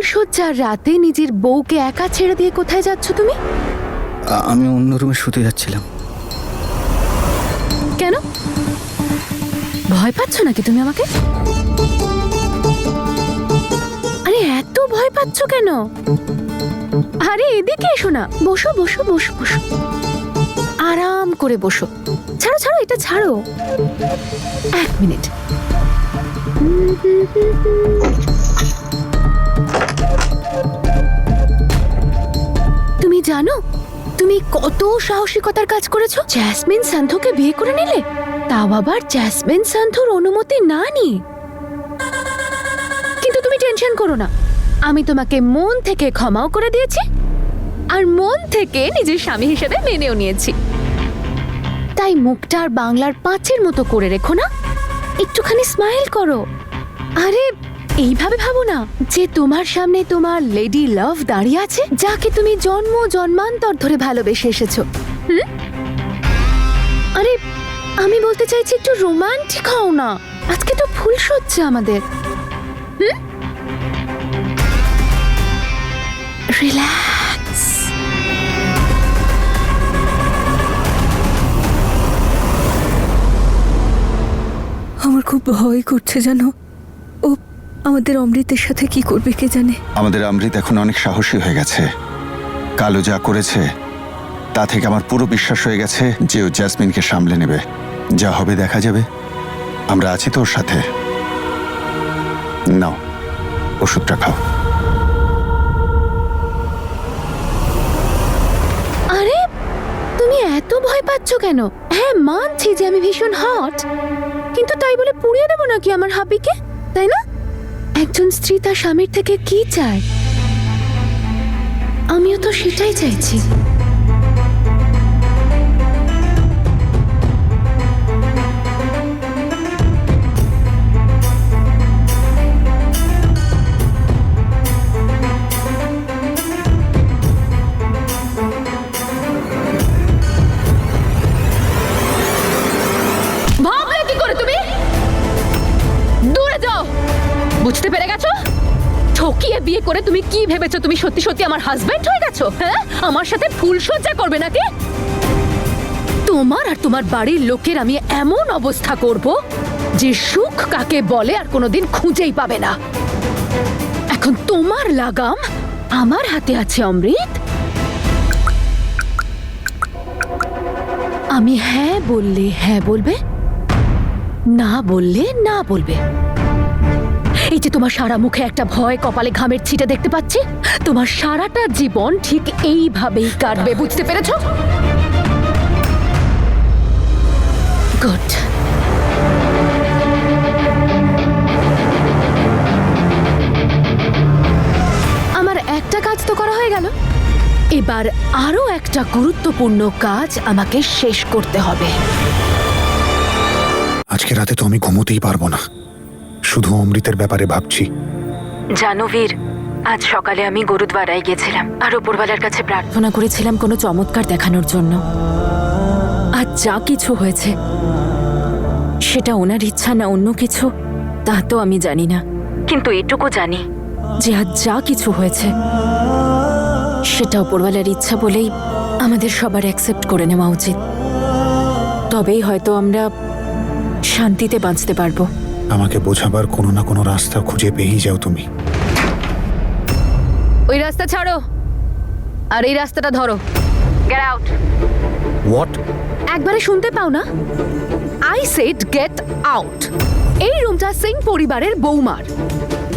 ফুলশয্যার রাতে নিজের বউকে একা ছেড়ে দিয়ে কোথায় যাচ্ছ তুমি? আমি অন্য রুমে শুতে যাচ্ছিলাম। কেন? ভয় পাচ্ছ নাকি তুমি আমাকে? আরে এত ভয় পাচ্ছ কেন? আরে এদিকে এসো না, বসো বসো বসো বসো, আরাম করে বসো। ছাড়ো ছাড়ো, এটা ছাড়ো। 1 মিনিট। তুমি জানো তুমি কত সাহসিকতার কাজ করেছো? জ্যাসমিন সান্থোকে বিয়ে করে নিলে, তাও আবার জ্যাসমিন সান্থোর অনুমতি না নিয়ে। কিন্তু তুমি টেনশন করো না, আমি তোমাকে মন থেকে ক্ষমাও করে দিয়েছি আর মন থেকে নিজের স্বামী হিসেবে মেনেও নিয়েছি। তাই মুখটা আর বাংলার 5-এর মতো করে রেখো না, একটুখানি স্মাইল করো। আরে এইভাবে ভাবো না যে তোমার সামনে তোমার লেডি লাভ দাঁড়িয়ে আছে, যাকে তুমি জন্ম জন্মান্তর ধরে ভালোবেসে এসেছো। আরে আমি বলতে চাইছি একটু রোমান্টিক হও না, আজকে তো ফুলশয্যা আমাদের। রিল্যাক্স। আমার খুব ভয় করছে জানো, ও আমাদের অমৃতের সাথে কি করবে কে জানে। আমাদের অমৃত এখন অনেক সাহসী হয়ে গেছে। কালো যা করেছে তা থেকে আমার পুরো বিশ্বাস হয়ে গেছে যে ও জ্যাসমিনকে সামলে নেবে। যা হবে দেখা যাবে, আমরা আছি তো ওর সাথে। নাও ওষুধটা খাও। আরে তুমি এত ভয় পাচ্ছ কেন? হ্যাঁ মানছি যে আমি ভীষণ হট, কিন্তু তাই বলে পুড়িয়ে দেবো নাকি আমার হাবিকে, তাই না? একজন স্ত্রী তার স্বামীর থেকে কি চায়, আমিও তো সেটাই চাইছি। ভাবলে কি করে তুমি? দূরে যাও। বুঝতে পেরে গেছো? ঠকিয়ে বিয়ে করে তুমি কি ভেবেছো তুমি সত্যি সত্যি আমার হাজবেন্ড হয়ে গেছো? হ্যাঁ, আমার সাথে ফুলশয্যা করবে নাকি? তোমার আর তোমার বাড়ির লোকের আমি এমন অবস্থা করব যে সুখ কাকে বলে আর কোনোদিন খুঁজেই পাবে না। এখন তোমার লাগাম আমার হাতে আছে অমৃত। আমি হ্যাঁ বললে হ্যাঁ বলবে, না বললে না বলবে। এই যে তোমার সারা মুখে একটা ভয়, কপালে ঘামের ছিটে দেখতে পাচ্ছি, তোমার সারাটা জীবন ঠিক এইভাবেই কাটবে, বুঝতে পেরেছো? গুড। আমার একটা কাজ তো করা হয়ে গেল, এবার আরো একটা গুরুত্বপূর্ণ কাজ আমাকে শেষ করতে হবে। আজকে রাতে তো আমি ঘুমোতেই পারবো না, শুধু অমৃতের ব্যাপারে ভাবছি। জানো বীর, আজ সকালে আমি গুরুদ্বারায় গেছিলাম আর উপরওয়ালার কাছে প্রার্থনা করেছিলাম কোনো চমৎকার দেখানোর জন্য। আজ যা কিছু হয়েছে সেটা ওনার ইচ্ছা না অন্য কিছু তা তো আমি জানি না, কিন্তু এটুকু জানি যে আজ যা কিছু হয়েছে সেটা উপরওয়ালার ইচ্ছা বলেই আমাদের সবার অ্যাকসেপ্ট করে নেওয়া উচিত। তবেই হয়তো আমরা শান্তিতে বাঁচতে পারবো। আমাকে বোঝাবার কোনো না কোনো রাস্তা খুঁজে পেয়েই যাও তুমি। ওই রাস্তা ছাড়ো আর এই রাস্তাটা ধরো। Get out. হোয়াট? একবারে শুনতে পাও না? I said get out. এই রুমটা সিং পরিবারের বৌমার,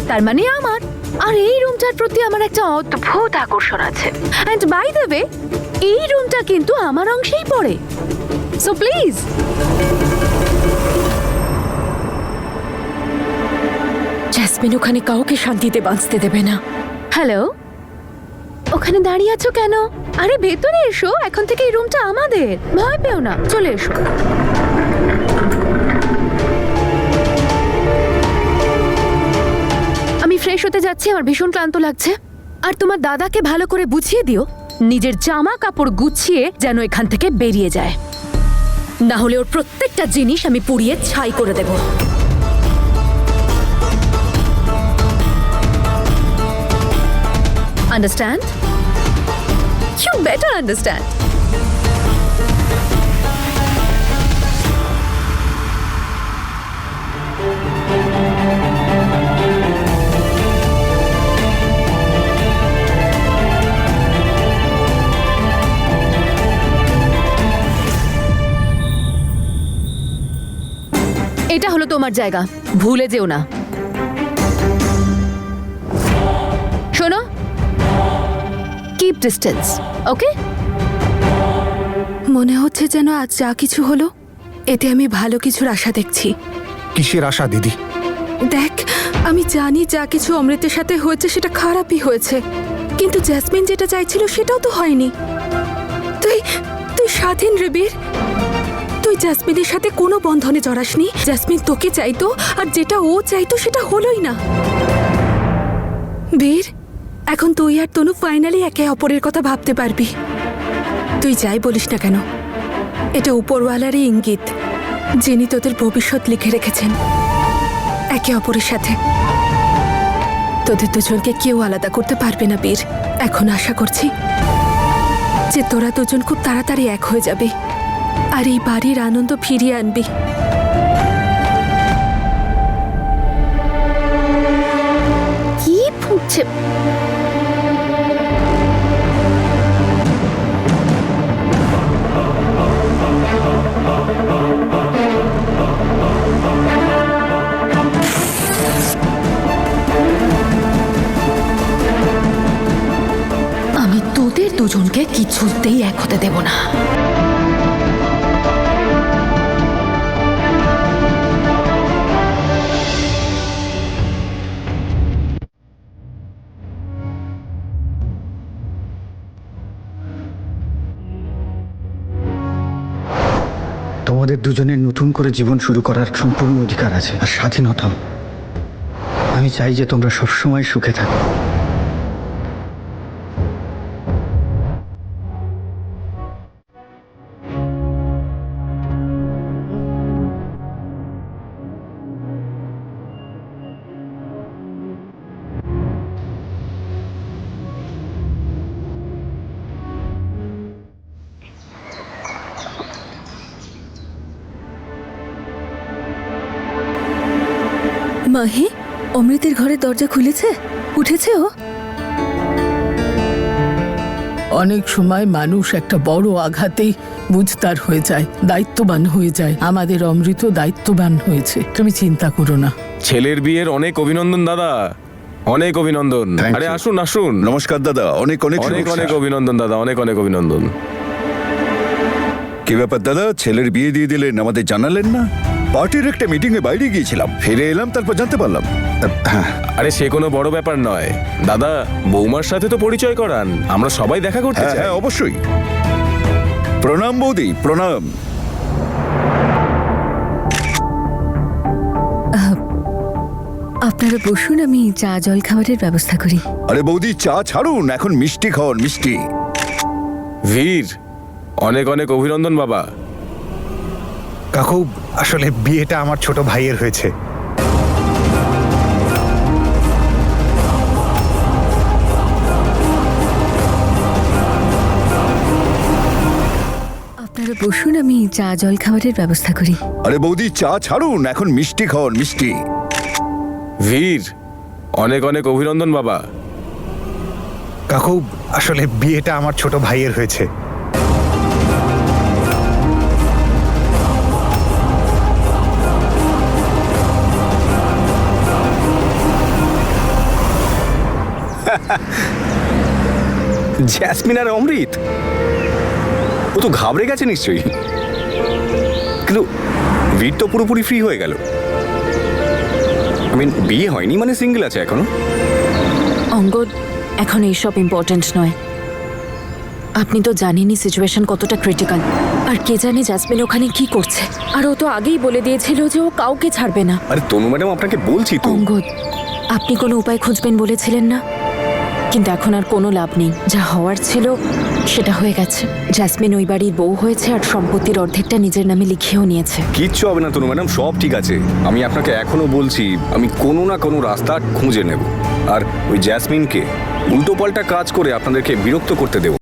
তার মানে আমার। আর এই রুমটার প্রতি আমার একটা অদ্ভুত আকর্ষণ আছে। এন্ড বাই দ্য ওয়ে, এই রুমটা কিন্তু আমার অংশেই পড়ে। So please. জ্যাসমিন ওখানে কাউকে শান্তিতে বাঁচতে দেবে না। হ্যালো, ওখানে দাঁড়িয়ে আছো কেন? আরে ভেতরে এসো, এখন থেকে এই রুমটা আমাদের। ভয় পেও না, চলে এসো। আমি ফ্রেশ হতে যাচ্ছি, আমার ভীষণ ক্লান্ত লাগছে। আর তোমার দাদাকে ভালো করে বুঝিয়ে দিও নিজের জামা কাপড় গুছিয়ে যেন এখান থেকে বেরিয়ে যায়, না হলে ওর প্রত্যেকটা জিনিস আমি পুড়িয়ে ছাই করে দেবো। আন্ডারস্ট্যান্ড? You better understand. এটা হলো তোমার জায়গা, ভুলে যেও না। শোনো, কিপ ডিস্টেন্স, ওকে? মনে হচ্ছে যেন আজ যা কিছু হলো এতে আমি ভালো কিছুর আশা দেখছি। কিসের আশা দিদি? দেখ, আমি জানি যা কিছু অমৃতের সাথে হয়েছে সেটা খারাপই হয়েছে, কিন্তু জ্যাসমিন যেটা চাইছিল সেটাও তো হয়নি। তুই তুই স্বাধীন রে বীর। তুই জ্যাসমিনের সাথে কোনো বন্ধনে জড়াসনি। জ্যাসমিন তোকে চাইতো, আর যেটা ও চাইতো সেটা হলোই না। বীর, এখন তুই আর তনু ফাইনালি একে অপরের কথা ভাবতে পারবি। তুই যাই বলিস না কেন, এটা উপরওয়ালারই ইঙ্গিত, যিনি তোদের ভবিষ্যৎ লিখে রেখেছেন একে অপরের সাথে। তোদের দুজনকে কেউ আলাদা করতে পারবে না বীর। এখন আশা করছি যে তোরা দুজন খুব তাড়াতাড়ি এক হয়ে যাবি আর এই বাড়ির আনন্দ ফিরিয়ে আনবি। কি ফুটছে? আমি তোদের দুজনকে কিছুতেই এক হতে দেব না। তোমাদের দুজনের নতুন করে জীবন শুরু করার সম্পূর্ণ অধিকার আছে আর স্বাধীনতা। আমি চাই যে তোমরা সবসময় সুখে থাকো। মাহি, অমৃতের ঘরের দরজা খুলেছে? উঠেছে ও? অনেক সময় মানুষ একটা বড় আঘাতেই বুঝতার হয়ে যায়, দায়িত্ববান হয়ে যায়। আমাদের অমৃত দায়িত্ববান হয়েছে, তুমি চিন্তা করো না। ছেলের বিয়ের অনেক অভিনন্দন দাদা, অনেক অভিনন্দন। Thank আরে you. আসুন আসুন। নমস্কার দাদা, অনেক অনেক অনেক শুভেচ্ছা। অনেক অভিনন্দন দাদা, অনেক অনেক অভিনন্দন। কি ব্যাপার দাদা, ছেলের বিয়ে দিয়ে দিলেন, আমাদের জানালেন না? পার্টির একটা মিটিং এ বাইরে গিয়েছিলাম, ফিরে এলাম, তারপর জানতে পারলাম। আরে সে কোনো বড় ব্যাপার নয় দাদা, বৌমার সাথে তো পরিচয় করান, আমরা সবাই দেখা করতে হ্যাঁ চাই। হ্যাঁ, অবশ্যই। প্রণাম বৌদি, প্রণাম। আপনারা বসুন, আমি চা জল খাবারের ব্যবস্থা করি। আরে বৌদি, চা ছাড়ুন, এখন মিষ্টি খাওয়ান, মিষ্টি। বীর, অনেক অনেক অভিনন্দন বাবা। কাকু, আসলে বিয়েটা আমার ছোট ভাইয়ের হয়েছে। আপনারা বসুন, আমি চা জল খাবারের ব্যবস্থা করি। আরে বৌদি, চা ছাড়ুন, এখন মিষ্টি খাওয়ান, মিষ্টি। বীর, অনেক অনেক অভিনন্দন বাবা। কাকু, আসলে বিয়েটা আমার ছোট ভাইয়ের হয়েছে। জ্যাসমিন আর অমৃত, ও তো ঘাবড়ে গেছে নিশ্চয়ই, কিন্তু বীর তো পুরোপুরি ফ্রি হয়ে গেল। বিয়ে হয়নি মানে সিঙ্গেল আছে এখনো। অঙ্গদ, এখন এইসব ইম্পর্ট্যান্ট নয়। আপনি তো জানেনই সিচুয়েশন কতটা ক্রিটিক্যাল, আর কে জানে জ্যাসমিন ওখানে কি করছে। আর ও তো আগেই বলে দিয়েছিল যে ও কাউকে ছাড়বে না। আরে তনু ম্যাডাম, আপনাকে বলছি তো। অঙ্গদ, আপনি কোনো উপায় খুঁজবেন বলেছিলেন না, কিন্তু এখন আর কোনো লাভ নেই। যা হওয়ার ছিল সেটা হয়ে গেছে। জ্যাসমিন ওই বাড়ির বউ হয়েছে আর সম্পত্তির অর্ধেকটা নিজের নামে লিখেও নিয়েছে। কিচ্ছু হবে না তনু ম্যাডাম, সব ঠিক আছে। আমি আপনাকে এখনো বলছি, আমি কোনো না কোনো রাস্তা খুঁজে নেব। আর ওই জ্যাসমিনকে উল্টো পাল্টা কাজ করে আপনাদেরকে বিরক্ত করতে দেব